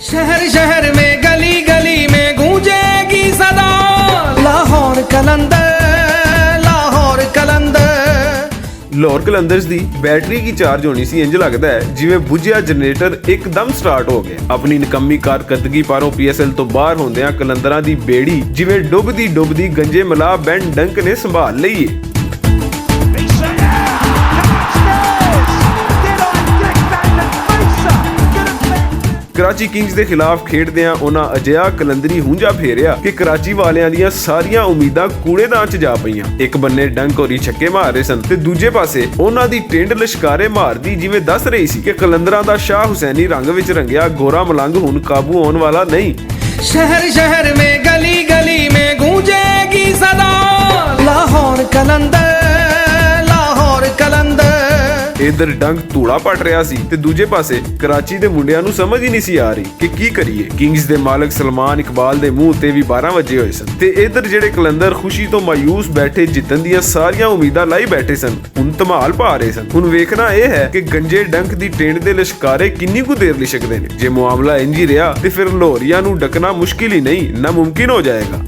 शहर शहर में गली गली में गूंजेगी सदा लाहौर कलंदर लाहौर कलंदर। लाहौर कलंदर्स ਦੀ बैटरी की चार्ज होनी सी इंज लगता है जिवें बुझिया जनरेटर एकदम स्टार्ट हो गया। अपनी निकम्मी कारकर्दगी पारों PSL तो बाहर होंदियां कलंदरां दी बेड़ी जिवें डुबदी गंजे मलाह बैन डंक ने संभाल लई है। कराची किंग्स ਦੇ ਖਿਲਾਫ ਖੇਡਦਿਆਂ ਉਹਨਾਂ ਅਜਿਹਾ ਕਲੰਦਰੀ ਹੁੰਜਾ ਫੇਰਿਆ ਕਿ ਕਰਾਚੀ ਵਾਲਿਆਂ ਦੀਆਂ ਸਾਰੀਆਂ ਉਮੀਦਾਂ ਕੂੜੇਦਾਨ 'ਚ ਜਾ ਪਈਆਂ। ਇੱਕ ਬੰਨੇ ਡੰਕ ਹੋਰੀ ਛੱਕੇ ਮਾਰ ਰਹੇ ਸਨ ਤੇ ਦੂਜੇ ਪਾਸੇ ਉਹਨਾਂ ਦੀ ਟਿੰਡ ਲਿਸ਼ਕਾਰੇ ਮਾਰਦੀ ਜਿਵੇਂ ਦੱਸ ਰਹੀ ਸੀ ਕਿ ਕਲੰਦਰਾਂ ਦਾ ਸ਼ਾਹ ਹੁਸੈਨੀ ਰੰਗ ਵਿੱਚ ਰੰਗਿਆ ਗੋਰਾ ਮਲੰਗ ਹੁਣ ਕਾਬੂ ਆਉਣ ਵਾਲਾ ਨਹੀਂ। शहर शहर में गली गली में गूंजेगी सदा लाहौर कलंदर लाहौर कलंदर। इधर डंक धूड़ा पट रहा सी ते दूजे पासे कराची दे मुंडियां नूं समझ ही नहीं सी आ रही कि की करिए। किंग्स दे मालक सलमान इकबाल दे मूंह ते भी 12 वजे होए सन ते इधर जेड़े कलंदर खुशी तो मायूस बैठे जितन दियां सारियां उम्मीदां लाई बैठे सन हुण धमाल पा रहे सन। हुण वेखना यह है कि गंजे डंक दी टेंड दे लिशकारे किन्नी कु देर लिशकदे ने। जे मामला इंज ही रहा ते फिर लाहौरियां नूं डकना मुश्किल ही नहीं नामुमकिन हो जाएगा।